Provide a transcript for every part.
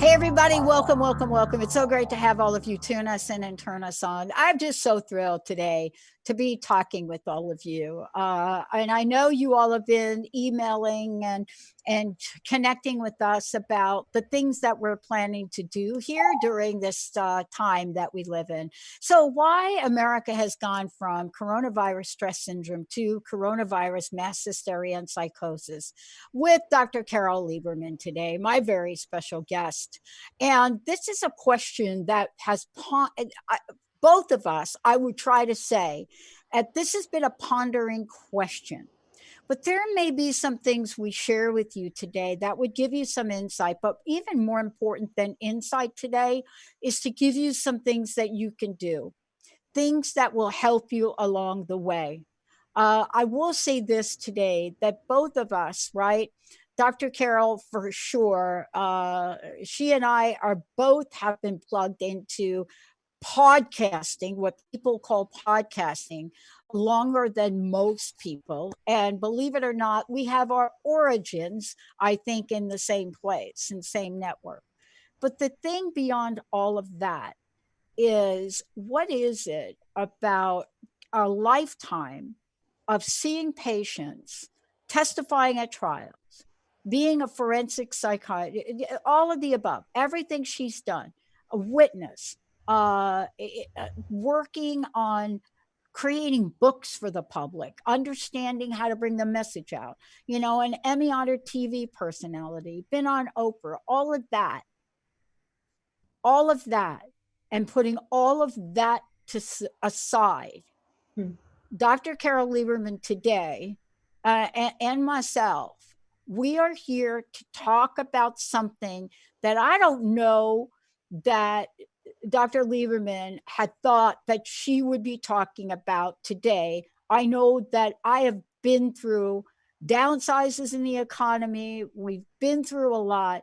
Hey, everybody, welcome, welcome, welcome. It's so great to have all of you tune us in and turn us on. I'm just so thrilled today to be talking with all of you. And I know you all have been emailing and connecting with us about the things that we're planning to do here during this time that we live in. So, why America has gone from coronavirus stress syndrome to coronavirus mass hysteria and psychosis with Dr. Carole Lieberman today, my very special guest. And this is a question that has both of us, I would try to say, this has been a pondering question. But there may be some things we share with you today that would give you some insight. But even more important than insight today is to give you some things that you can do, things that will help you along the way. I will say this today that both of us, right? Dr. Carole, for sure, she and I are both have been plugged into podcasting, what people call podcasting, longer than most people. And believe it or not, we have our origins, I think, in the same place and same network. But the thing beyond all of that is, what is it about our lifetime of seeing patients, testifying at trials, being a forensic psychiatrist, all of the above, everything she's done, a witness, working on creating books for the public, understanding how to bring the message out, an Emmy honored TV personality, been on Oprah, all of that, and putting all of that aside, Dr. Carole Lieberman today and myself, we are here to talk about something that I don't know that Dr. Lieberman had thought that she would be talking about today. I know that I have been through downsizes in the economy. We've been through a lot,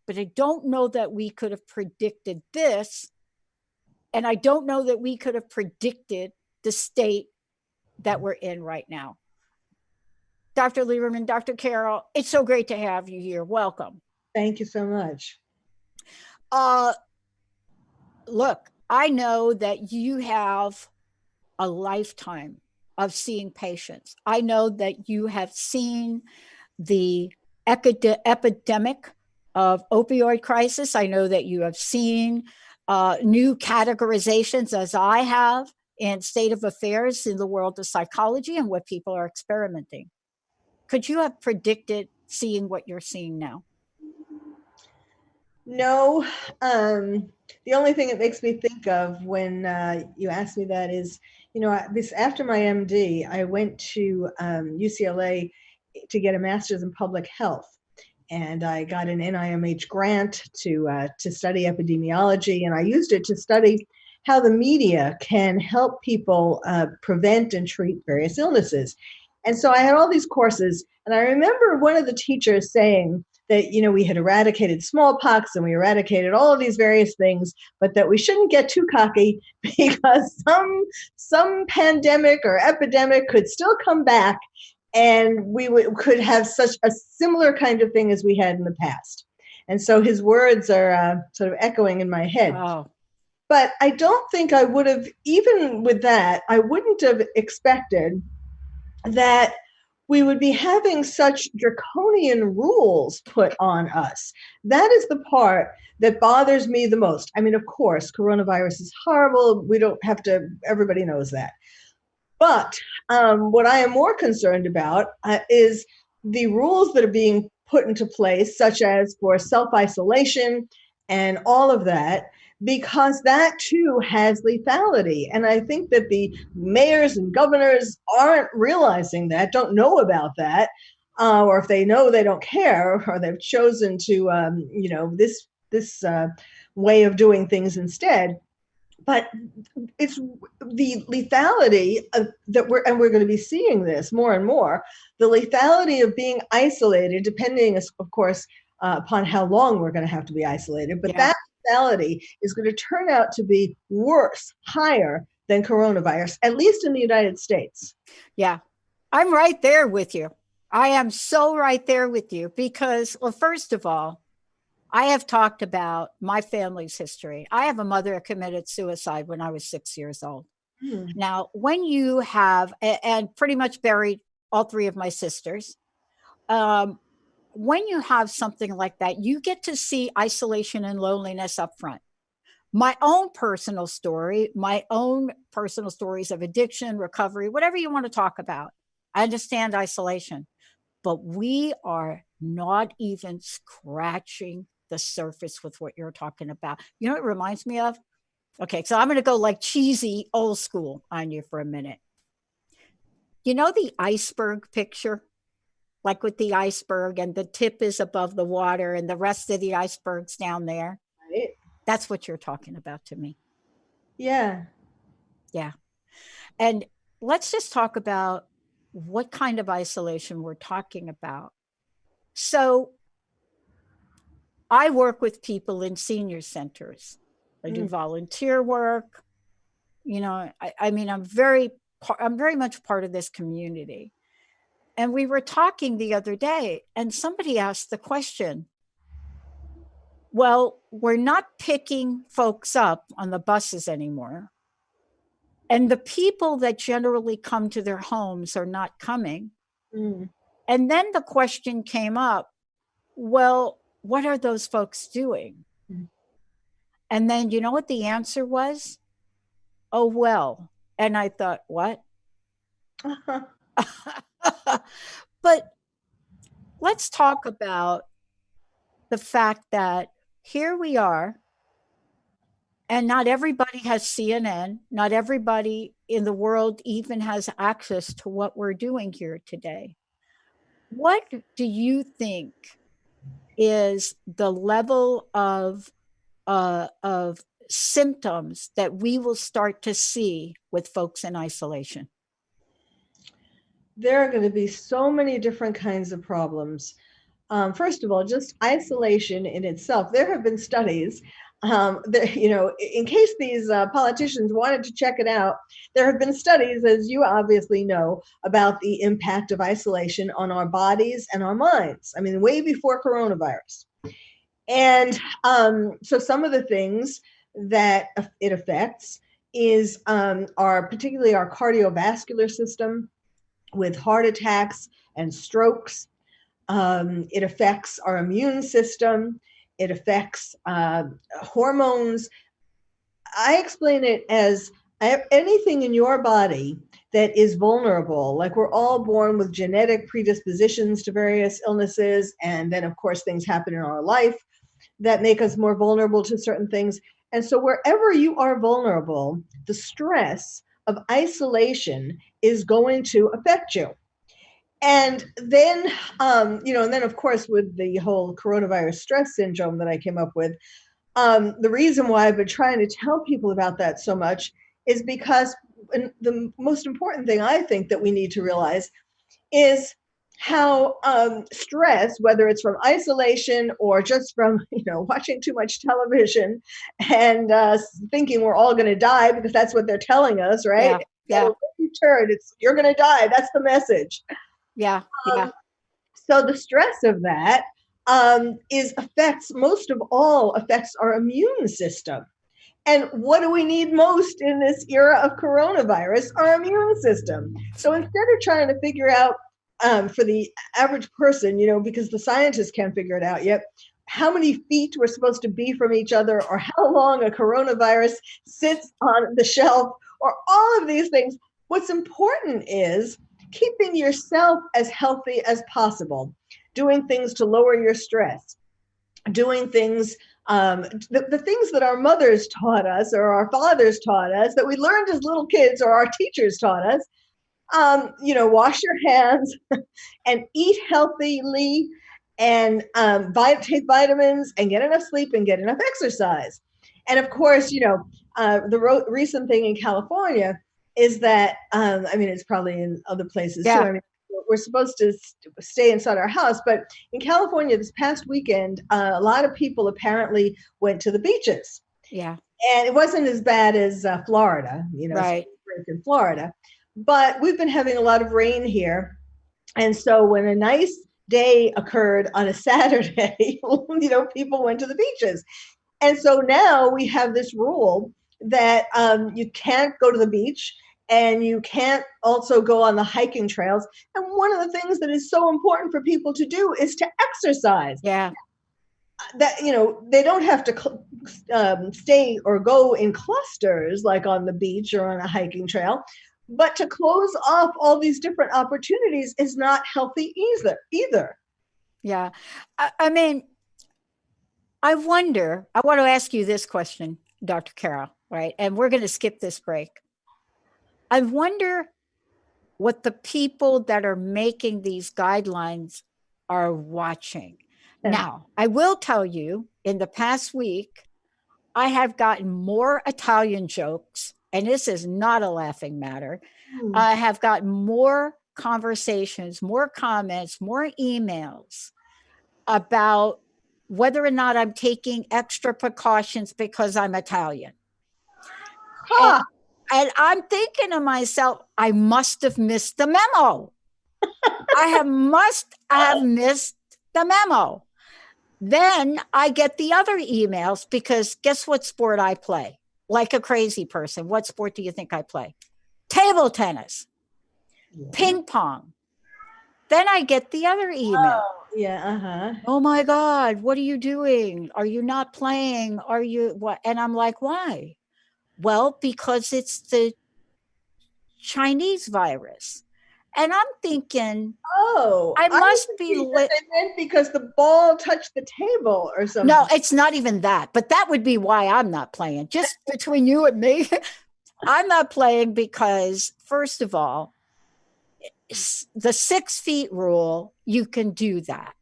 but I don't know that we could have predicted this. And I don't know that we could have predicted the state that we're in right now. Dr. Lieberman, Dr. Carole, it's so great to have you here. Welcome. Thank you so much. Look, I know that you have a lifetime of seeing patients. I know that you have seen the epidemic of opioid crisis. I know that you have seen new categorizations, as I have, in state of affairs in the world of psychology and what people are experimenting. Could you have predicted seeing what you're seeing now? No. The only thing it makes me think of when you ask me that is, this after my MD, I went to UCLA to get a master's in public health. And I got an NIMH grant to study epidemiology, and I used it to study how the media can help people prevent and treat various illnesses. And so I had all these courses, and I remember one of the teachers saying that, we had eradicated smallpox and we eradicated all of these various things, but that we shouldn't get too cocky because some pandemic or epidemic could still come back, and we could have such a similar kind of thing as we had in the past. And so his words are sort of echoing in my head. Oh. But I don't think I would have, even with that, I wouldn't have expected that we would be having such draconian rules put on us. That is the part that bothers me the most. I mean, of course, coronavirus is horrible. We don't have to, everybody knows that. But what I am more concerned about is the rules that are being put into place, such as for self-isolation and all of that, because that too has lethality. And I think that the mayors and governors aren't realizing that, don't know about that, or if they know, they don't care, or they've chosen to, this way of doing things instead. But it's the lethality that we're going to be seeing this more and more, the lethality of being isolated, depending, of course, upon how long we're going to have to be isolated. But that lethality is going to turn out to be worse, higher than coronavirus, at least in the United States. Yeah, I'm right there with you. I am so right there with you because, well, first of all, I have talked about my family's history. I have a mother who committed suicide when I was 6 years old. Hmm. Now, when you have, and pretty much buried all three of my sisters, um, when you have something like that, you get to see isolation and loneliness up front. My own personal story, my own personal stories of addiction, recovery, whatever you want to talk about. I understand isolation, but we are not even scratching the surface with what you're talking about. You know what it reminds me of? Okay, so I'm going to go like cheesy old school on you for a minute. You know the iceberg picture? Like with the iceberg and the tip is above the water and the rest of the iceberg's down there. Right? That's what you're talking about to me. Yeah. Yeah. And let's just talk about what kind of isolation we're talking about. So I work with people in senior centers. I do Mm. volunteer work. You know, I mean, I'm very much part of this community. And we were talking the other day, and somebody asked the question, well, we're not picking folks up on the buses anymore. And the people that generally come to their homes are not coming. Mm. And then the question came up, well, what are those folks doing? Mm. And then you know what the answer was? Oh, well. And I thought, what? But let's talk about the fact that here we are, and not everybody has CNN. Not everybody in the world even has access to what we're doing here today. What do you think is the level of symptoms that we will start to see with folks in isolation? There are going to be so many different kinds of problems. First of all, just isolation in itself. There have been studies that, in case these politicians wanted to check it out, there have been studies, as you obviously know, about the impact of isolation on our bodies and our minds. I mean, way before coronavirus. And so some of the things that it affects is particularly our cardiovascular system with heart attacks and strokes. It affects our immune system. It affects hormones. I explain it as anything in your body that is vulnerable. Like we're all born with genetic predispositions to various illnesses. And then, of course, things happen in our life that make us more vulnerable to certain things. And so, wherever you are vulnerable, the stress of isolation is going to affect you. And then, and then of course, with the whole coronavirus stress syndrome that I came up with, the reason why I've been trying to tell people about that so much is because the most important thing I think that we need to realize is how stress, whether it's from isolation or just from watching too much television and thinking we're all going to die because that's what they're telling us, right? Yeah, yeah, You turn, it's you're going to die. That's the message. yeah, yeah, So the stress of that is affects most of all affects our immune system. And what do we need most in this era of coronavirus? Our immune system. So instead of trying to figure out for the average person, because the scientists can't figure it out yet, how many feet we're supposed to be from each other, or how long a coronavirus sits on the shelf, or all of these things, what's important is keeping yourself as healthy as possible, doing things to lower your stress, doing things, the things that our mothers taught us or our fathers taught us that we learned as little kids or our teachers taught us. Wash your hands and eat healthily and take vitamins and get enough sleep and get enough exercise. And of course, the recent thing in California is that, it's probably in other places too. yeah, I mean, we're supposed to stay inside our house, but in California this past weekend, a lot of people apparently went to the beaches. yeah, And it wasn't as bad as Florida, right. in Florida. But we've been having a lot of rain here. And so when a nice day occurred on a Saturday, people went to the beaches. And so now we have this rule that you can't go to the beach and you can't also go on the hiking trails. And one of the things that is so important for people to do is to exercise. Yeah. That, they don't have to stay or go in clusters like on the beach or on a hiking trail, but to close off all these different opportunities is not healthy either. Yeah. I mean, I want to ask you this question, Dr. Carole, right? And we're going to skip this break. I wonder what the people that are making these guidelines are watching. Yeah. Now, I will tell you, in the past week, I have gotten more Italian jokes, and this is not a laughing matter. I have gotten more conversations, more comments, more emails about whether or not I'm taking extra precautions because I'm Italian. Huh. And I'm thinking to myself, I must have missed the memo. I must have missed the memo. Then I get the other emails because guess what sport I play? Like a crazy person. What sport do you think I play? Table tennis, ping pong. Then I get the other email. Oh, yeah. Oh my God, what are you doing? Are you not playing? Are you what? And I'm like, why? Well, because it's the Chinese virus. And I'm thinking, I must be they meant because the ball touched the table or something. No, it's not even that. But that would be why I'm not playing. Just between you and me, I'm not playing because, first of all, the 6 feet rule, you can do that.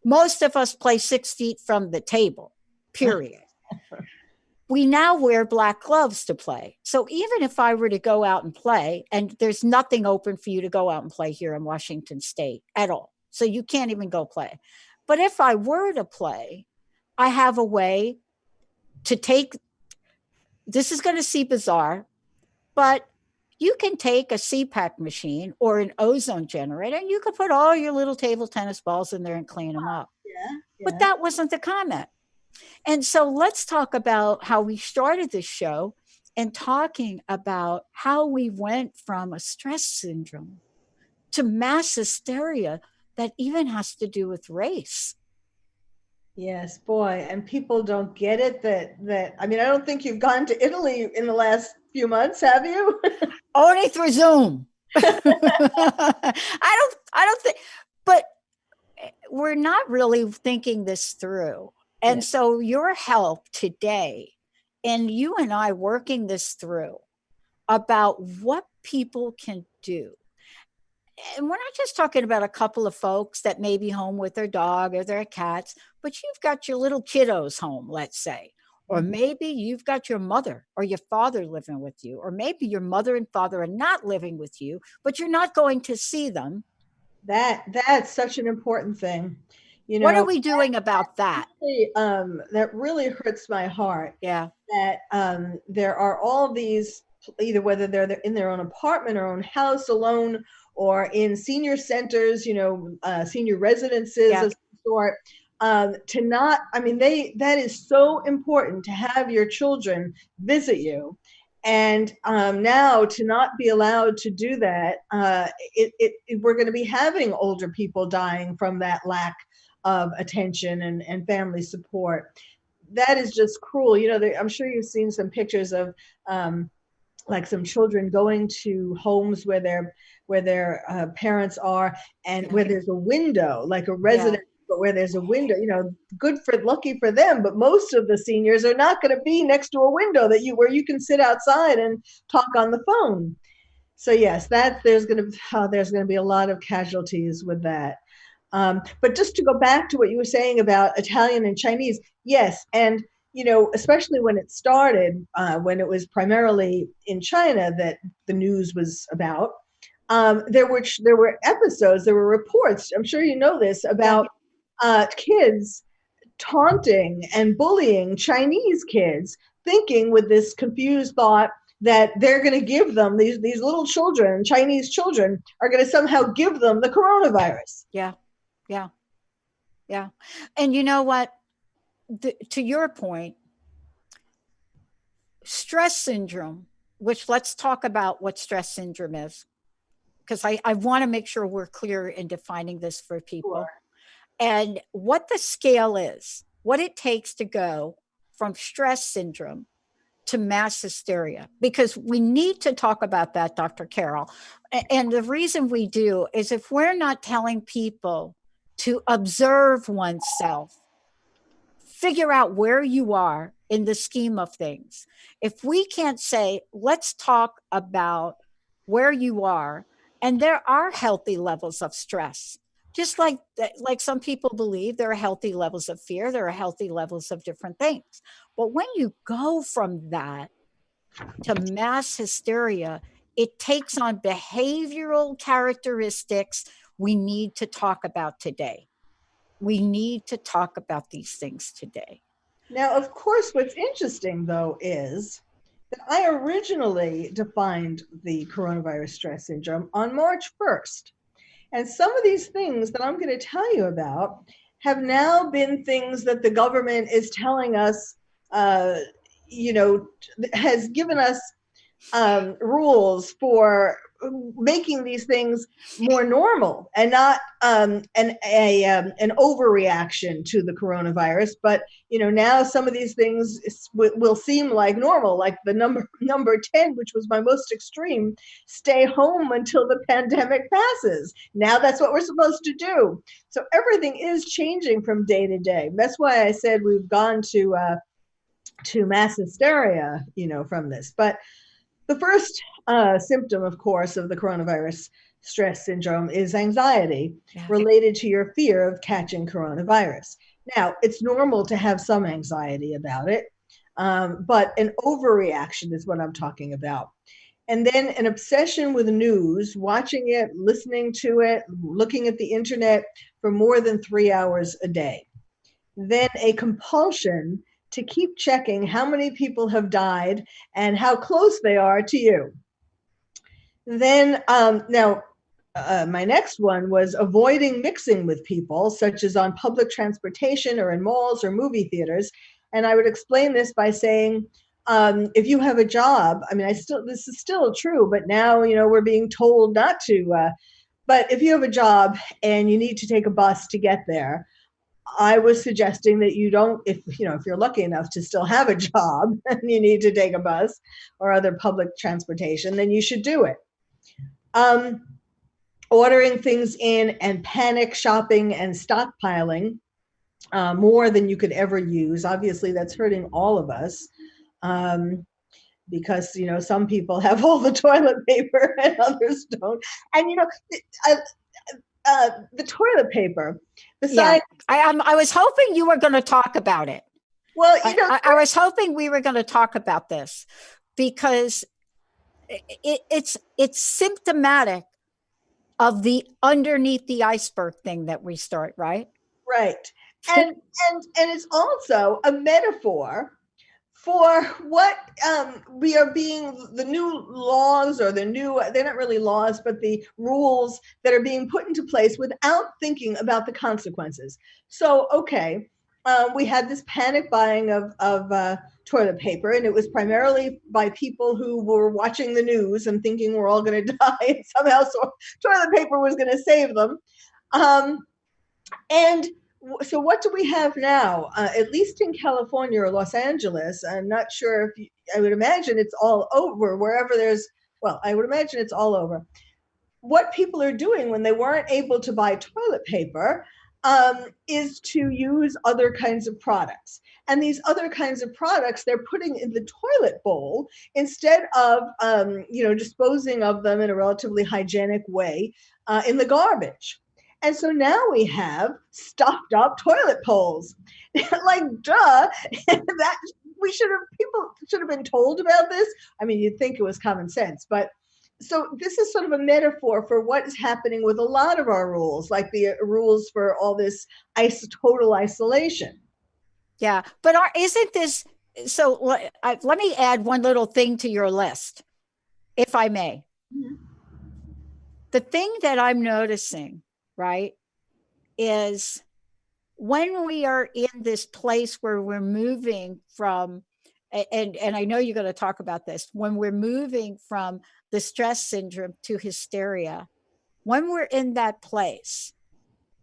Most of us play 6 feet from the table, period. We now wear black gloves to play. So even if I were to go out and play, and there's nothing open for you to go out and play here in Washington State at all. So you can't even go play. But if I were to play, I have a way to take, this is going to seem bizarre, but you can take a CPAP machine or an ozone generator and you can put all your little table tennis balls in there and clean them up. Yeah. But that wasn't the comment. And so let's talk about how we started this show and talking about how we went from a stress syndrome to mass hysteria that even has to do with race. Yes, boy. And people don't get it that I mean, I don't think you've gone to Italy in the last few months, have you? Only through Zoom. I don't think, but we're not really thinking this through. And so your help today and you and I working this through about what people can do. And we're not just talking about a couple of folks that may be home with their dog or their cats, but you've got your little kiddos home, let's say. Or maybe you've got your mother or your father living with you. Or maybe your mother and father are not living with you, but you're not going to see them. That's such an important thing. What are we doing about that? That really hurts my heart. Yeah. That there are all these, either whether they're in their own apartment or own house alone, or in senior centers, senior residences of some sort, to not, I mean, that is so important to have your children visit you. And now to not be allowed to do that, we're going to be having older people dying from that lack of attention and family support. That is just cruel. I'm sure you've seen some pictures of like some children going to homes where their parents are, and where there's a window, like a residence, but where there's a window. Lucky for them, but most of the seniors are not going to be next to a window where you can sit outside and talk on the phone. So yes, there's going to be a lot of casualties with that. But just to go back to what you were saying about Italian and Chinese, yes. And, especially when it started, when it was primarily in China that the news was about, there were episodes, there were reports, I'm sure you know this, about kids taunting and bullying Chinese kids, thinking with this confused thought that they're going to give them, these little children, Chinese children, are going to somehow give them the coronavirus. Yeah. Yeah. And you know what? To your point, stress syndrome, which let's talk about what stress syndrome is, because I want to make sure we're clear in defining this for people Sure. and what the scale is, what it takes to go from stress syndrome to mass hysteria, because we need to talk about that, Dr. Carole. And the reason we do is if we're not telling people to observe oneself, figure out where you are in the scheme of things. If we can't say, let's talk about where you are, and there are healthy levels of stress, just like some people believe there are healthy levels of fear, there are healthy levels of different things. But when you go from that to mass hysteria, it takes on behavioral characteristics we need to talk about today. We need to talk about these things today. Now, of course, what's interesting though is that I originally defined the coronavirus stress syndrome on March 1st. And some of these things that I'm going to tell you about have now been things that the government is telling us, uh, you know, has given us rules for making these things more normal and not an overreaction to the coronavirus. But now some of these things will seem like normal, like the number 10, which was my most extreme: stay home until the pandemic passes. Now that's what we're supposed to do. So everything is changing from day to day. That's why I said we've gone to mass hysteria, from this. But the first symptom, of course, of the coronavirus stress syndrome is anxiety Yeah. related to your fear of catching coronavirus. Now, it's normal to have some anxiety about it, but an overreaction is what I'm talking about. And then an obsession with news, watching it, listening to it, looking at the internet for more than 3 hours a day. Then a compulsion to keep checking how many people have died and how close they are to you. Then, my next one was avoiding mixing with people, such as on public transportation or in malls or movie theaters. And I would explain this by saying, if you have a job, this is still true, but now, we're being told not to. But if you have a job and you need to take a bus to get there, I was suggesting that you don't, if you're lucky enough to still have a job and you need to take a bus or other public transportation, then you should do it. Um, Ordering things in and panic shopping and stockpiling more than you could ever use. Obviously, that's hurting all of us. Because some people have all the toilet paper and others don't. And the toilet paper, Yeah. besides, I was hoping you were going to talk about it. well, I was hoping we were going to talk about this because it's symptomatic of the underneath the iceberg thing that we start, right? right. And it's also a metaphor for what we are being, the new laws, or they're not really laws, but the rules that are being put into place without thinking about the consequences. So, okay, we had this panic buying of toilet paper, and it was primarily by people who were watching the news and thinking we're all going to die, and somehow toilet paper was going to save them. Um, and so what do we have now? At least in California or Los Angeles, I'm not sure if I would imagine it's all over wherever I would imagine it's all over. What people are doing when they weren't able to buy toilet paper is to use other kinds of products. And these other kinds of products they're putting in the toilet bowl instead of, disposing of them in a relatively hygienic way in the garbage. And so now we have stuffed up toilet bowls. Like, duh, that people should have been told about this. I mean, you'd think it was common sense, but so this is sort of a metaphor for what is happening with a lot of our rules, like the rules for all this total isolation. Yeah. But isn't this so? Let me add one little thing to your list, if I may. Mhm. The thing that I'm noticing, right, is when we are in this place where we're moving from, and I know you're going to talk about this, when we're moving from the stress syndrome to hysteria, when we're in that place,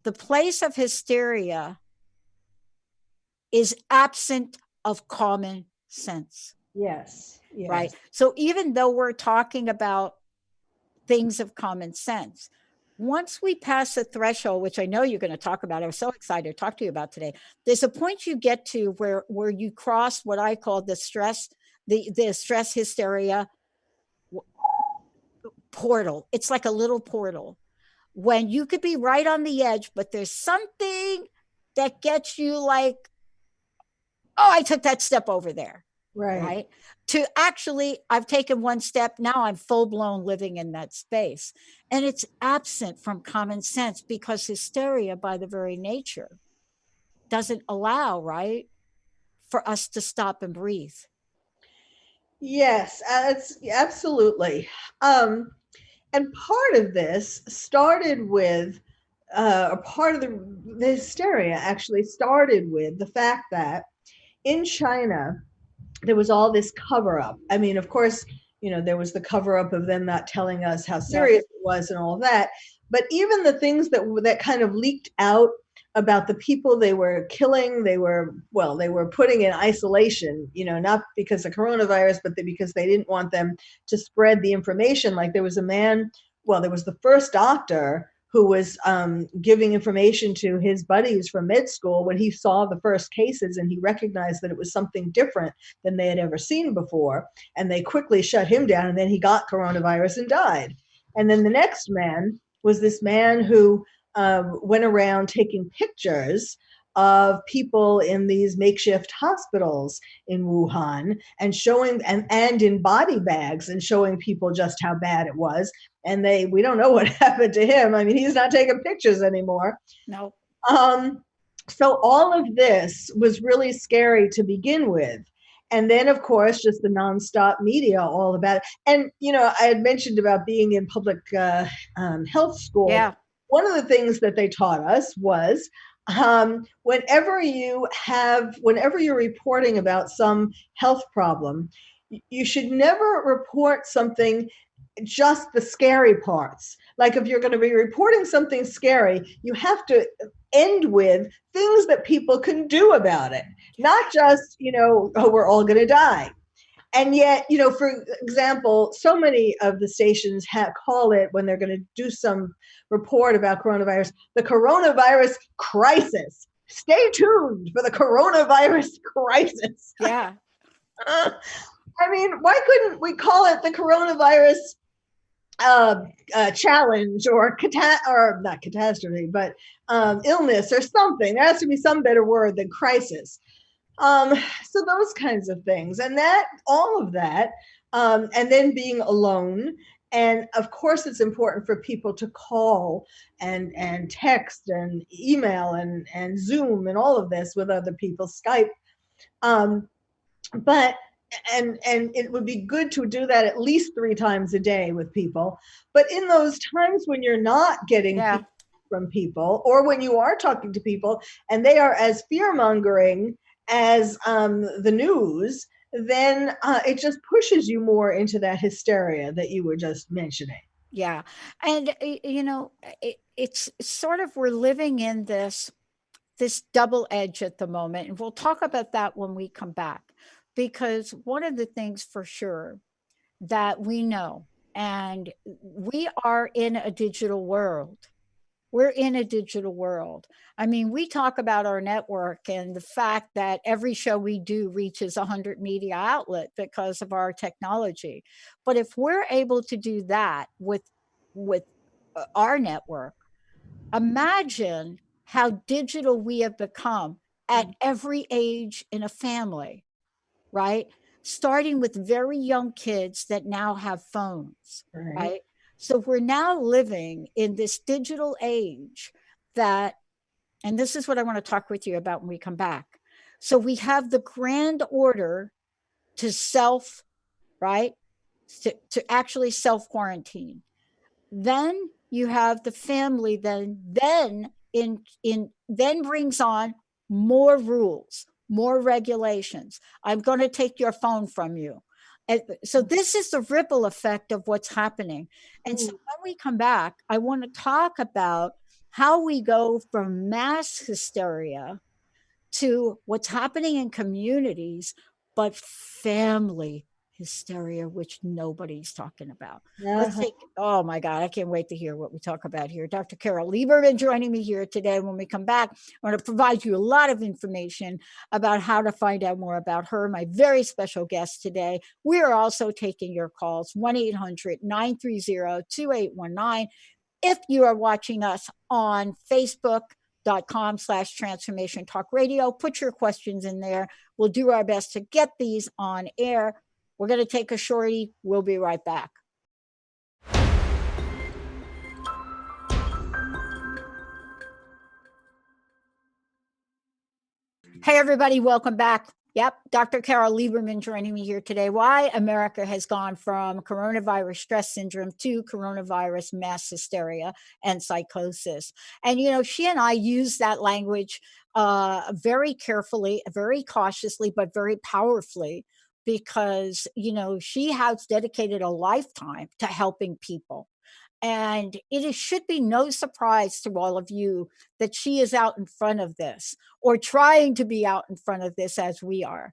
the place of hysteria is absent of common sense, Yes. right? Yes. So even though we're talking about things of common sense, once we pass a threshold, which I know you're going to talk about, I'm so excited to talk to you about today. There's a point you get to where you cross what I call the stress, the stress hysteria portal. It's like a little portal when you could be right on the edge, but there's something that gets you like, oh, I took that step over there, Right. right? To actually, I've taken one step, now I'm full blown living in that space. And it's absent from common sense because hysteria, by the very nature, doesn't allow, right, for us to stop and breathe. Yes, it's absolutely. Um, and part of this started with, a part of the hysteria actually started with the fact that in China, there was all this cover up. I mean, of course, there was the cover up of them not telling us how Yep. serious it was and all of that. But even the things that kind of leaked out about the people they were killing, they were putting in isolation, not because of coronavirus, but because they didn't want them to spread the information. Like there was a man, there was the first doctor who was giving information to his buddies from med school when he saw the first cases and he recognized that it was something different than they had ever seen before. And they quickly shut him down. And then he got coronavirus and died. And then the next man was this man who went around taking pictures of people in these makeshift hospitals in Wuhan and showing and in body bags and showing people just how bad it was. And we don't know what happened to him. I mean, he's not taking pictures anymore. No. Um, so all of this was really scary to begin with. And then, of course, just the nonstop media all about it. And, I had mentioned about being in public health school. Yeah. One of the things that they taught us was whenever you're reporting about some health problem, you should never report something just the scary parts. Like if you're going to be reporting something scary, you have to end with things that people can do about it, not just, oh, we're all going to die. And yet, for example, so many of the stations call it when they're going to do some report about coronavirus, the coronavirus crisis. Stay tuned for the coronavirus crisis. Yeah. I mean, why couldn't we call it the coronavirus challenge or not catastrophe, but illness or something? There has to be some better word than crisis. So those kinds of things, and all of that, and then being alone. And of course, it's important for people to call and text and email and Zoom and all of this with other people, Skype. But and it would be good to do that at least 3 times a day with people. But in those times when you're not getting Yeah. from people, or when you are talking to people and they are as fear mongering as the news, then it just pushes you more into that hysteria that you were just mentioning. Yeah. And it's sort of, we're living in this double edge at the moment, and we'll talk about that when we come back, because one of the things for sure that we know, and we are in a digital world. We're in a digital world. I mean, we talk about our network and the fact that every show we do reaches 100 media outlet because of our technology. But if we're able to do that with our network, imagine how digital we have become at every age in a family, right? Starting with very young kids that now have phones, Right. right? So we're now living in this digital age that, and this is what I want to talk with you about when we come back. So we have the grand order to self, right? To actually self quarantine. Then you have the family, then then brings on more rules, more regulations. I'm going to take your phone from you. And so this is the ripple effect of what's happening. And so when we come back, I want to talk about how we go from mass hysteria to what's happening in communities, but family hysteria, which nobody's talking about. Let's take, oh my God, I can't wait to hear what we talk about here. Dr. Carole Lieberman joining me here today. When we come back, I'm going to provide you a lot of information about how to find out more about her, my very special guest today. We are also taking your calls, 1-800-930-2819. If you are watching us on Facebook.com/Transformation Talk Radio, put your questions in there. We'll do our best to get these on air. We're going to take a shorty. We'll be right back. Hey, everybody, welcome back. Yep, Dr. Carole Lieberman joining me here today. Why America has gone from coronavirus stress syndrome to coronavirus mass hysteria and psychosis. And, you know, she and I use that language very carefully, very cautiously, but very powerfully because, you know, she has dedicated a lifetime to helping people. And should be no surprise to all of you that she is out in front of this or trying to be out in front of this as we are.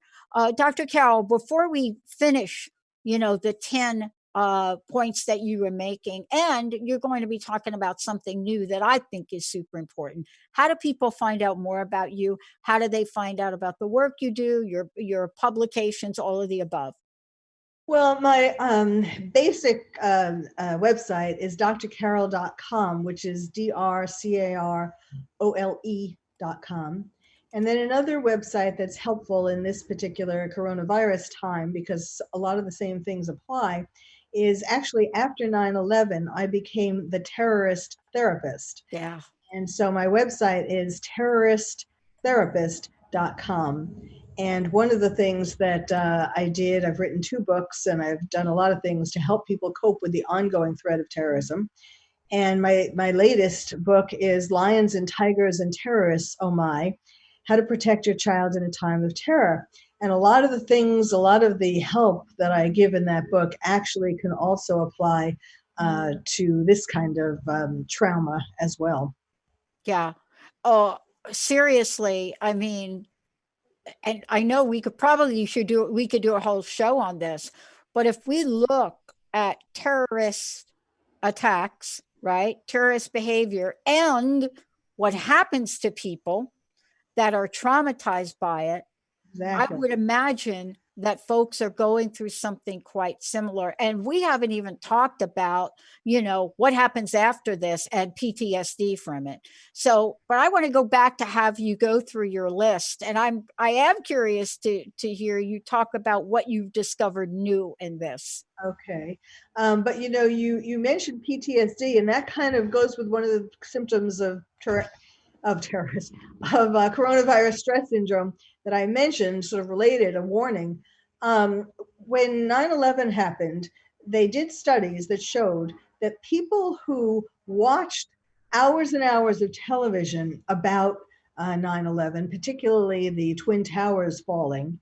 Dr. Carole, before we finish, you know, the 10 points that you were making, and you're going to be talking about something new that I think is super important. How do people find out more about you? How do they find out about the work you do, your publications, all of the above? Well, my basic website is drcarole.com, which is drcarole.com. And then another website that's helpful in this particular coronavirus time, because a lot of the same things apply, is actually after 9/11, I became the terrorist therapist. Yeah. And so my website is terroristtherapist.com. And one of the things that I did, I've written 2 books and I've done a lot of things to help people cope with the ongoing threat of terrorism. And my latest book is Lions and Tigers and Terrorists, Oh My, How to Protect Your Child in a Time of Terror. And a lot of the things, a lot of the help that I give in that book actually can also apply to this kind of trauma as well. Yeah. Oh, seriously. I mean, and I know we could do a whole show on this, but if we look at terrorist attacks, right? Terrorist behavior and what happens to people that are traumatized by it, Exactly. I would imagine that folks are going through something quite similar. And we haven't even talked about, you know, what happens after this and PTSD from it. So, but I want to go back to have you go through your list. And I am curious to hear you talk about what you've discovered new in this. Okay. But you know, you mentioned PTSD, and that kind of goes with one of the symptoms of coronavirus stress syndrome that I mentioned, sort of related, a warning. When 9/11 happened, they did studies that showed that people who watched hours and hours of television about 9/11, particularly the Twin Towers falling,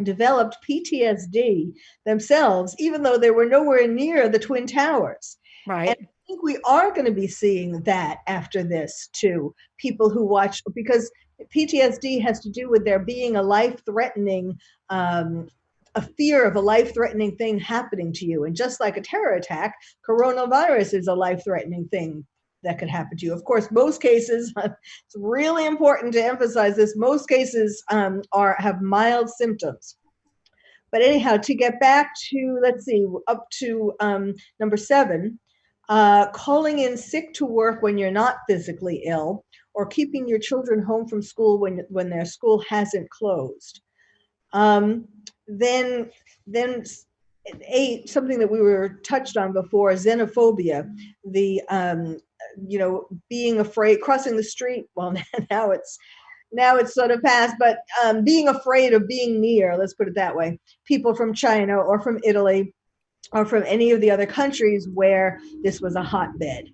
developed PTSD themselves, even though they were nowhere near the Twin Towers. Right. And I think we are going to be seeing that after this too. People who watch, because PTSD has to do with there being a life-threatening, a fear of a life-threatening thing happening to you. And just like a terror attack, coronavirus is a life-threatening thing that could happen to you. Of course, most cases, it's really important to emphasize this, most cases have mild symptoms. But anyhow, to get back to, let's see, up to number 7, calling in sick to work when you're not physically ill, or keeping your children home from school when their school hasn't closed. Then 8, something that we were touched on before, xenophobia, the you know, being afraid, crossing the street. Well, now it's sort of past, but being afraid of being near, let's put it that way, people from China or from Italy or from any of the other countries where this was a hotbed.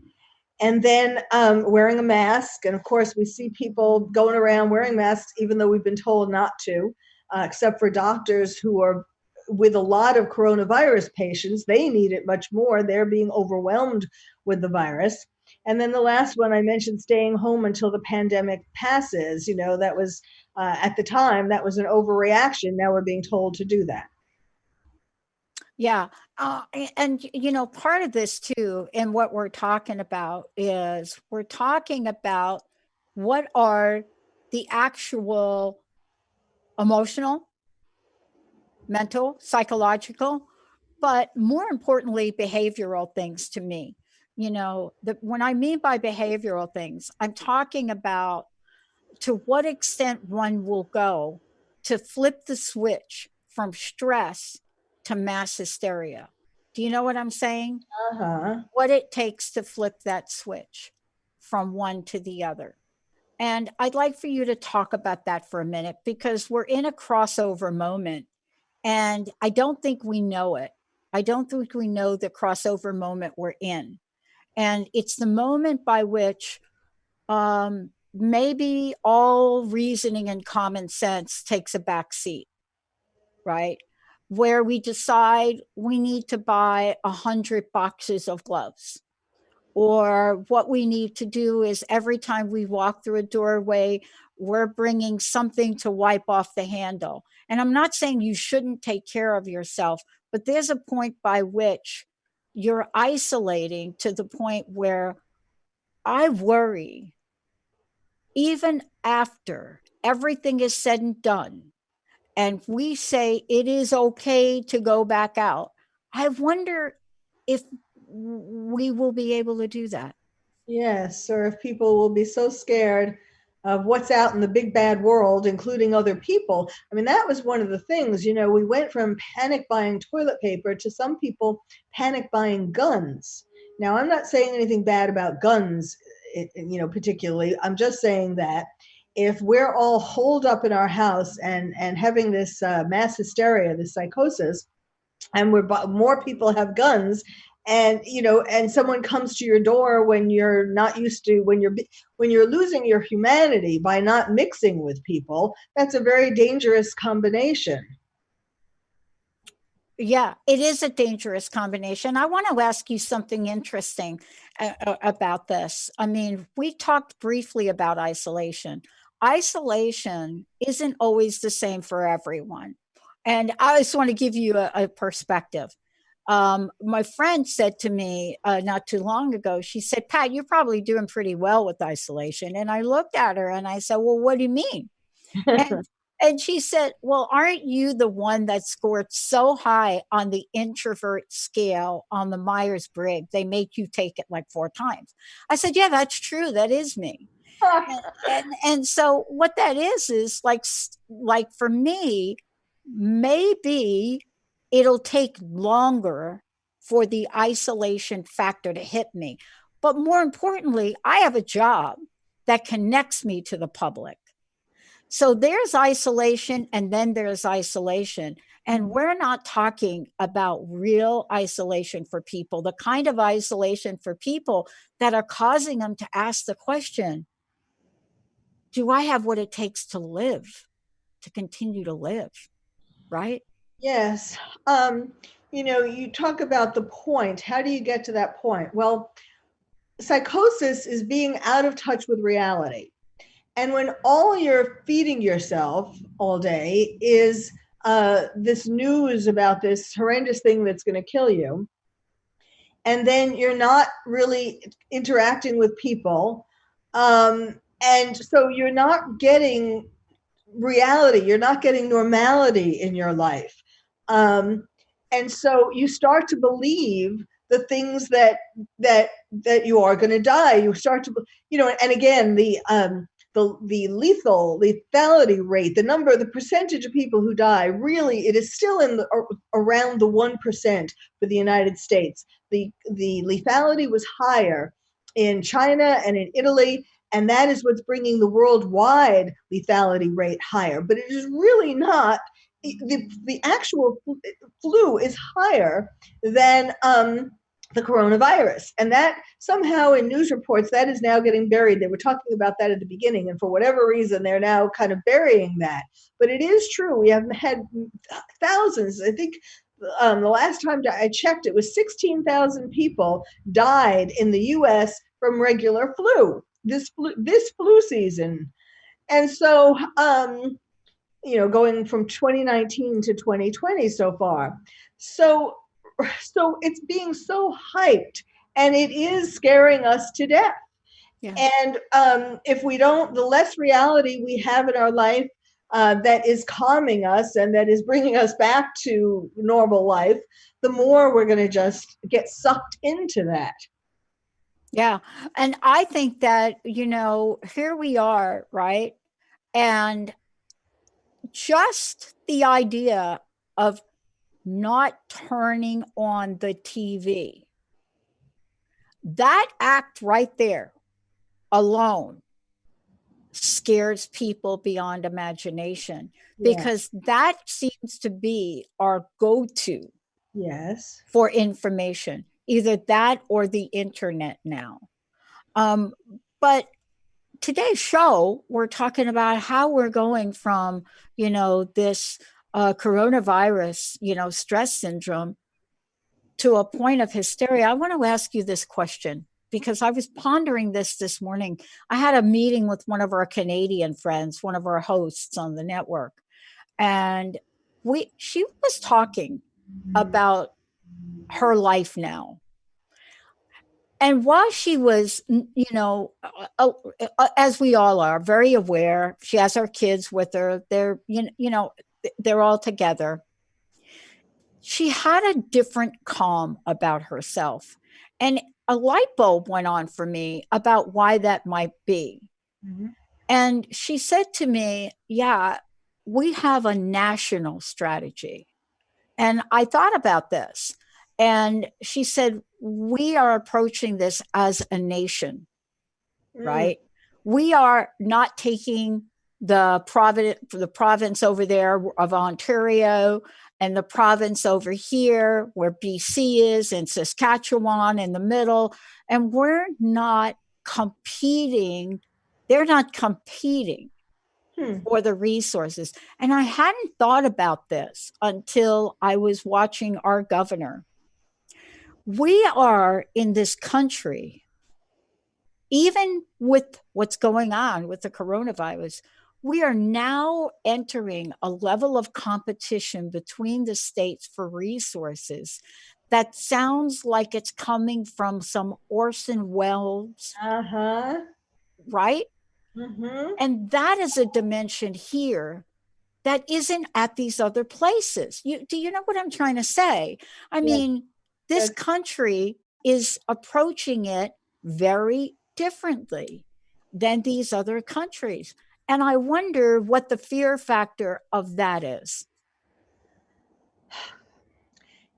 and then wearing a mask. And of course, we see people going around wearing masks, even though we've been told not to, except for doctors who are with a lot of coronavirus patients. They need it much more. They're being overwhelmed with the virus. And then the last one I mentioned, staying home until the pandemic passes. That was at the time, that was an overreaction. Now we're being told to do that. Yeah. And, part of this too, and what we're talking about is we're talking about what are the actual emotional, mental, psychological, but more importantly, behavioral things to me. When I mean by behavioral things, I'm talking about to what extent one will go to flip the switch from stress to mass hysteria. Do you know what I'm saying? Uh-huh. What it takes to flip that switch from one to the other. And I'd like for you to talk about that for a minute because we're in a crossover moment and I don't think we know it. I don't think we know the crossover moment we're in. And it's the moment by which maybe all reasoning and common sense takes a back seat, right? Where we decide we need to buy 100 boxes of gloves. Or what we need to do is every time we walk through a doorway, we're bringing something to wipe off the handle. And I'm not saying you shouldn't take care of yourself, but there's a point by which you're isolating to the point where I worry, even after everything is said and done, and we say it is okay to go back out, I wonder if we will be able to do that. Yes, or if people will be so scared of what's out in the big bad world, including other people. I mean, that was one of the things, we went from panic buying toilet paper to some people panic buying guns. Now, I'm not saying anything bad about guns, particularly. I'm just saying that if we're all holed up in our house and having this mass hysteria, this psychosis, and more people have guns, and someone comes to your door when you're not used to, when you're losing your humanity by not mixing with people, that's a very dangerous combination. Yeah, it is a dangerous combination. I want to ask you something interesting about this. I mean, we talked briefly about isolation. Isolation isn't always the same for everyone. And I just want to give you a perspective. My friend said to me not too long ago, she said, Pat, you're probably doing pretty well with isolation. And I looked at her and I said, well, what do you mean? And and she said, "Well, aren't you the one that scored so high on the introvert scale on the Myers-Briggs? They make you take it like 4 times." I said, "Yeah, that's true. That is me." And so what that is like for me, maybe it'll take longer for the isolation factor to hit me. But more importantly, I have a job that connects me to the public. So there's isolation and then there's isolation. And we're not talking about real isolation for people, the kind of isolation for people that are causing them to ask the question, do I have what it takes to live, to continue to live? Right? Yes. You talk about the point. How do you get to that point? Well, psychosis is being out of touch with reality. And when all you're feeding yourself all day is this news about this horrendous thing that's going to kill you, and then you're not really interacting with people, and so you're not getting reality, you're not getting normality in your life. Um, and so you start to believe the things that you are going to die. You start to, and again, the lethality rate, the percentage of people who die, really, it is still around the 1% for the United States. The lethality was higher in China and in Italy, and that is what's bringing the worldwide lethality rate higher. But it is really not. The actual flu is higher than the coronavirus. And that somehow in news reports, that is now getting buried. They were talking about that at the beginning, and for whatever reason, they're now kind of burying that. But it is true. We have had thousands. I think the last time I checked, it was 16,000 people died in the US from regular flu, this flu season. And so, going from 2019 to 2020 so far. So it's being so hyped, and it is scaring us to death. Yeah. And if we don't, the less reality we have in our life that is calming us and that is bringing us back to normal life, the more we're going to just get sucked into that. Yeah. And I think that, here we are, right? And just the idea of not turning on the TV, that act right there alone scares people beyond imagination, Yeah. because that seems to be our go-to Yes. for information, either that or the internet now. But today's show, we're talking about how we're going from, this coronavirus, stress syndrome to a point of hysteria. I want to ask you this question because I was pondering this morning. I had a meeting with one of our Canadian friends, one of our hosts on the network, and she was talking about her life now. And while she was, as we all are, very aware, she has her kids with her. They're all together. She had a different calm about herself, and a light bulb went on for me about why that might be. Mm-hmm. And she said to me, "Yeah, we have a national strategy." And I thought about this. And she said, "We are approaching this as a nation, right? We are not taking the province over there of Ontario and the province over here where BC is and Saskatchewan in the middle. And we're not competing. They're not competing for the resources." And I hadn't thought about this until I was watching our governor. We are in this country, even with what's going on with the coronavirus, we are now entering a level of competition between the states for resources that sounds like it's coming from some Orson Welles, right? Mm-hmm. And that is a dimension here that isn't at these other places. Do you know what I'm trying to say? I mean, this country is approaching it very differently than these other countries. And I wonder what the fear factor of that is.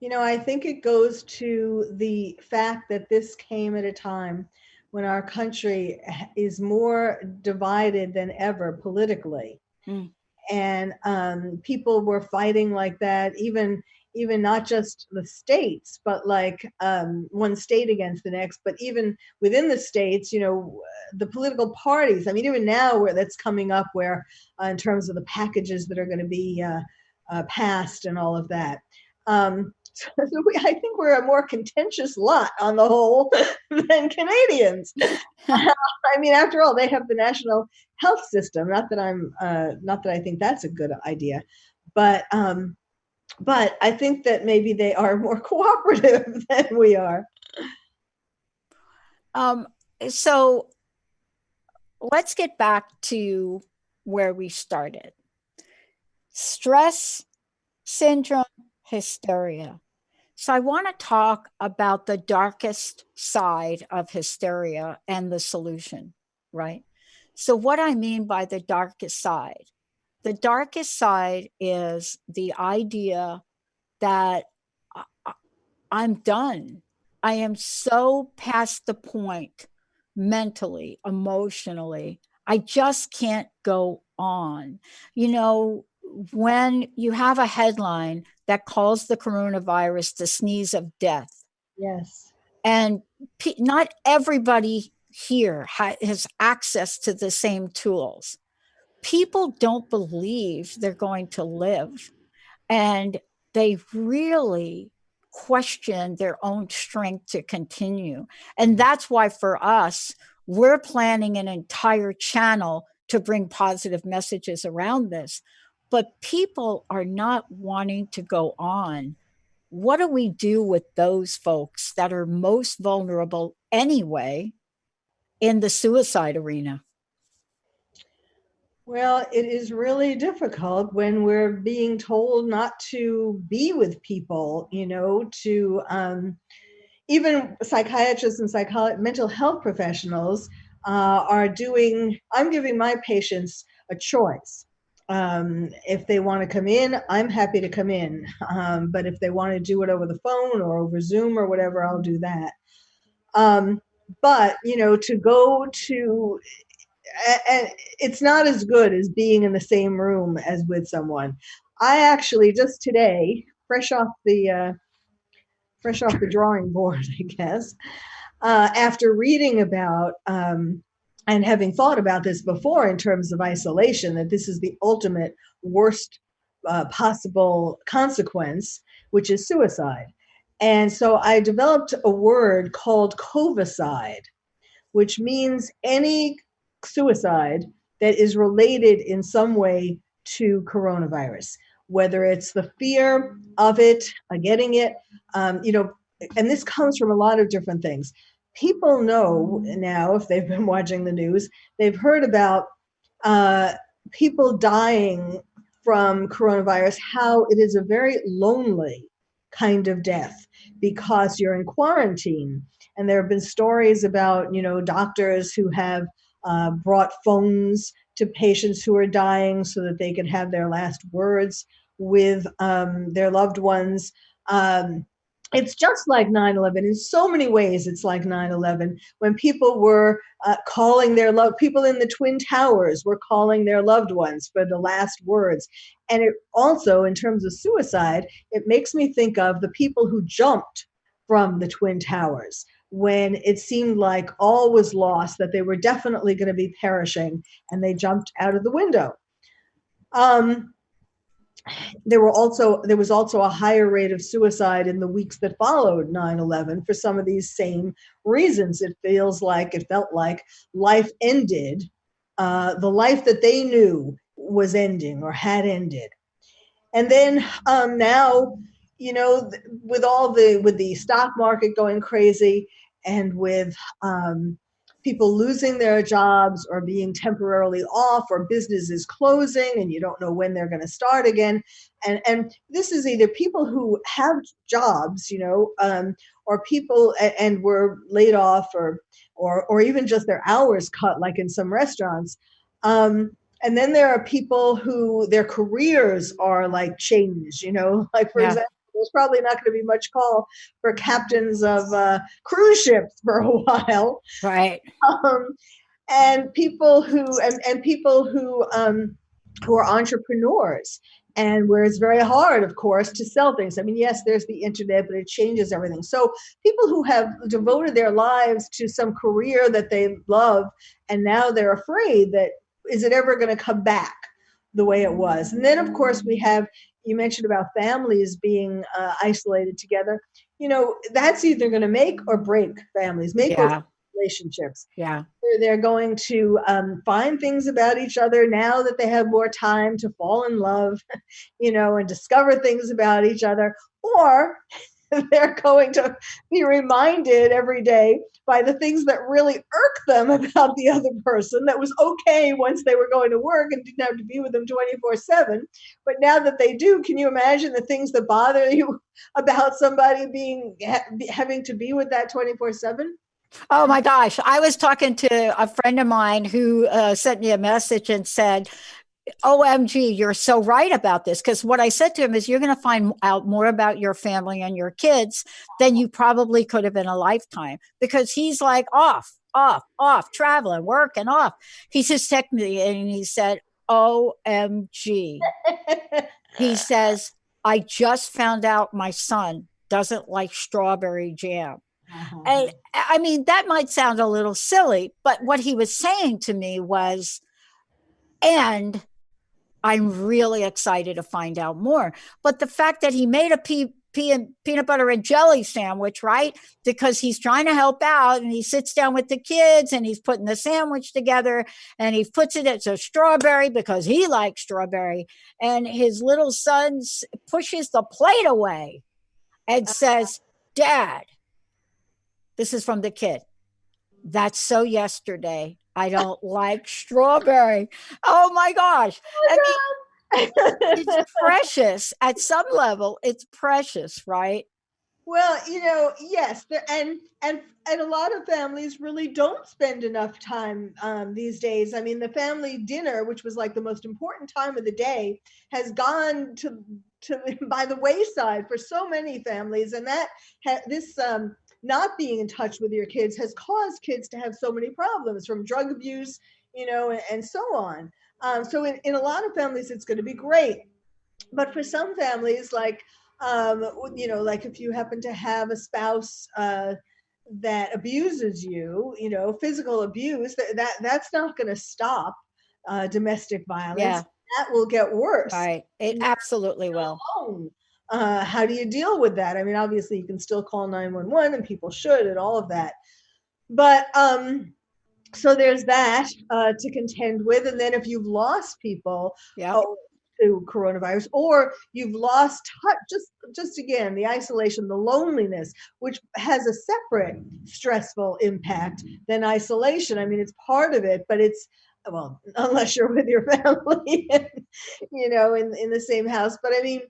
I think it goes to the fact that this came at a time when our country is more divided than ever politically. And people were fighting like that, even not just the states, but like one state against the next, but even within the states, the political parties. I mean, even now where that's coming up, where in terms of the packages that are going to be passed and all of that. So I think we're a more contentious lot on the whole than Canadians. I mean, after all, they have the national health system. Not that I think that's a good idea, but I think that maybe they are more cooperative than we are. So let's get back to where we started. Stress syndrome, hysteria. So I want to talk about the darkest side of hysteria and the solution, right? So what I mean by the darkest side is the idea that I'm done. I am so past the point mentally, emotionally. I just can't go on. When you have a headline that calls the coronavirus the sneeze of death. Yes. And not everybody here has access to the same tools. People don't believe they're going to live, and they really question their own strength to continue. And that's why for us, we're planning an entire channel to bring positive messages around this. But people are not wanting to go on. What do we do with those folks that are most vulnerable anyway in the suicide arena? Well, it is really difficult when we're being told not to be with people, to even psychiatrists and mental health professionals I'm giving my patients a choice. If they want to come in, I'm happy to come in. But if they want to do it over the phone or over Zoom or whatever, I'll do that. Um, but, to go to, and it's not as good as being in the same room as with someone. I actually just today, fresh off the drawing board, I guess, after reading about and having thought about this before in terms of isolation, that this is the ultimate worst possible consequence, which is suicide. And so I developed a word called covicide, which means any suicide that is related in some way to coronavirus, whether it's the fear of it, getting it, and this comes from a lot of different things. People know now, if they've been watching the news, they've heard about uh, people dying from coronavirus, how it is a very lonely kind of death because you're in quarantine. And there have been stories about, doctors who have brought phones to patients who are dying so that they could have their last words with their loved ones. It's just like 9/11 in so many ways. It's like 9/11 when people were calling people in the Twin Towers were calling their loved ones for the last words. And it also, in terms of suicide, it makes me think of the people who jumped from the Twin Towers when it seemed like all was lost, that they were definitely going to be perishing, and they jumped out of the window. Um, there was also a higher rate of suicide in the weeks that followed 9/11 for some of these same reasons. It felt like life ended. The life that they knew was ending or had ended. And then now, with the stock market going crazy, and with people losing their jobs or being temporarily off, or businesses closing and you don't know when they're going to start again. And this is either people who have jobs, or people and were laid off, or even just their hours cut, like in some restaurants. And then there are people who their careers are like changed, like for Yeah. example, there's probably not going to be much call for captains of cruise ships for a while. Right. Um, and people who are entrepreneurs, and where it's very hard, of course, to sell things. I mean, yes, there's the internet, but it changes everything. So people who have devoted their lives to some career that they love, and now they're afraid that, is it ever going to come back the way it was? And then, of course, you mentioned about families being isolated together. That's either going to make or break families, make or break Yeah. relationships. Yeah. They're going to find things about each other now that they have more time to fall in love, and discover things about each other. Or they're going to be reminded every day by the things that really irk them about the other person, that was okay once they were going to work and didn't have to be with them 24/7. But now that they do, can you imagine the things that bother you about somebody having to be with that 24/7? Oh my gosh. I was talking to a friend of mine who sent me a message and said, OMG, you're so right about this. Because what I said to him is, you're going to find out more about your family and your kids than you probably could have in a lifetime. Because he's like off, traveling, working off. He just texted me and he said, OMG. He says, I just found out my son doesn't like strawberry jam. And I mean, that might sound a little silly, but what he was saying to me was, and I'm really excited to find out more. But the fact that he made a peanut butter and jelly sandwich, right? Because he's trying to help out and he sits down with the kids and he's putting the sandwich together and he puts it as a strawberry because he likes strawberry. And his little son pushes the plate away and says, Dad, this is from the kid. That's so yesterday. I don't like strawberry. Oh my gosh. I mean, it's precious at some level. It's precious, right? Well, yes, and a lot of families really don't spend enough time these days. I mean, the family dinner, which was like the most important time of the day, has gone to by the wayside for so many families, and that this not being in touch with your kids has caused kids to have so many problems, from drug abuse, and so on. So in a lot of families, it's going to be great, but for some families, like like if you happen to have a spouse that abuses you, physical abuse, that's not going to stop domestic violence. Yeah. That will get worse. Right. It absolutely will. Alone. How do you deal with that? I mean, obviously you can still call 911, and people should, and all of that. But so there's that to contend with. And then if you've lost people, Yeah. to coronavirus, or you've lost touch, just again, the isolation, the loneliness, which has a separate stressful impact than isolation. I mean, it's part of it, but it's, well, unless you're with your family, in the same house. But I mean,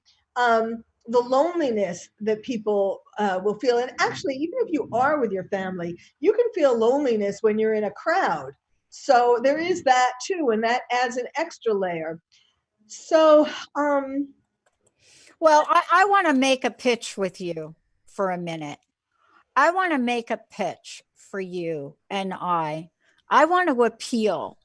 the loneliness that people will feel, and actually, even if you are with your family, you can feel loneliness when you're in a crowd. So there is that too, and that adds an extra layer. So, Well, I want to make a pitch with you for a minute. I want to make a pitch for you and I want to appeal.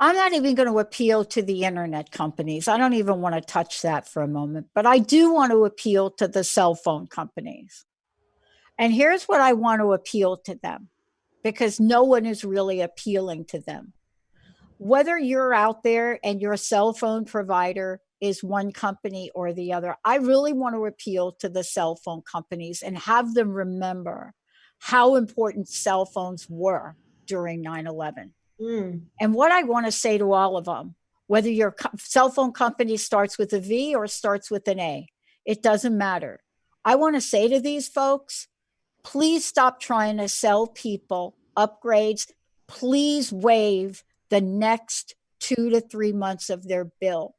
I'm not even going to appeal to the internet companies. I don't even want to touch that for a moment, but I do want to appeal to the cell phone companies. And here's what I want to appeal to them, because no one is really appealing to them. Whether you're out there and your cell phone provider is one company or the other, I really want to appeal to the cell phone companies and have them remember how important cell phones were during 9/11. And what I want to say to all of them, whether your cell phone company starts with a V or starts with an A, it doesn't matter. I want to say to these folks, please stop trying to sell people upgrades. Please waive the next 2 to 3 months of their bill,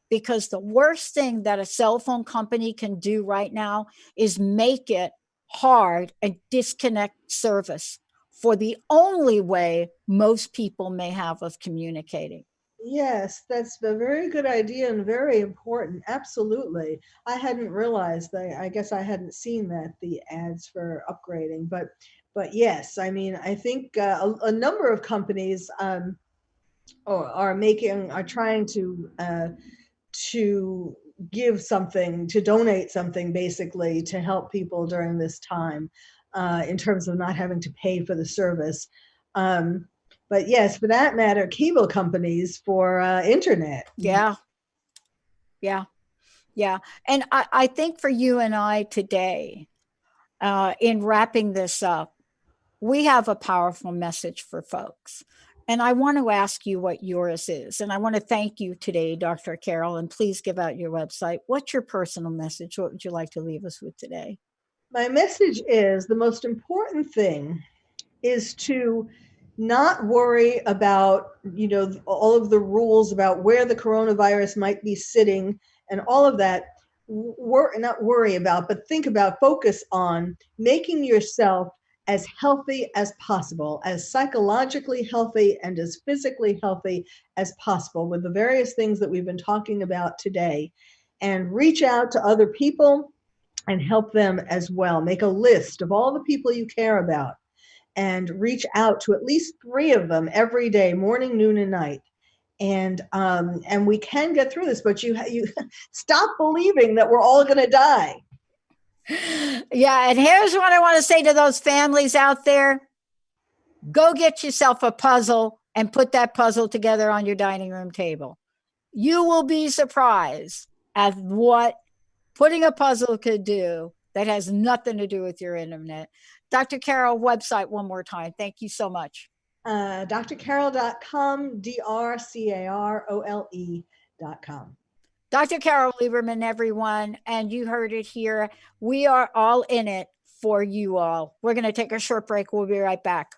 because the worst thing that a cell phone company can do right now is make it hard and disconnect service for the only way most people may have of communicating. yes, that's a very good idea and very important. Absolutely. I hadn't realized that. I guess I hadn't seen that, the ads for upgrading, but yes, I mean, I think a number of companies are trying to give something, to donate something, basically, to help people during this time, in terms of not having to pay for the service. But yes, for that matter, cable companies for internet. Yeah. Yeah. Yeah. And I think for you and I today, in wrapping this up, we have a powerful message for folks. And I want to ask you what yours is. And I want to thank you today, Dr. Carole, and please give out your website. What's your personal message? What would you like to leave us with today? My message is, the most important thing is to not worry about, all of the rules about where the coronavirus might be sitting and all of that. Not worry about, but think about, focus on making yourself as healthy as possible, as psychologically healthy and as physically healthy as possible, with the various things that we've been talking about today, and reach out to other people and help them as well. Make a list of all the people you care about and reach out to at least 3 of them every day, morning, noon, and night. And we can get through this, but you stop believing that we're all going to die. Yeah, and here's what I want to say to those families out there. Go get yourself a puzzle and put that puzzle together on your dining room table. You will be surprised at what putting a puzzle could do that has nothing to do with your internet. Dr. Carole, website one more time. Thank you so much. drcarole.com, drcarole.com. Dr. Carole Lieberman, everyone, and you heard it here. We are all in it for you all. We're going to take a short break. We'll be right back.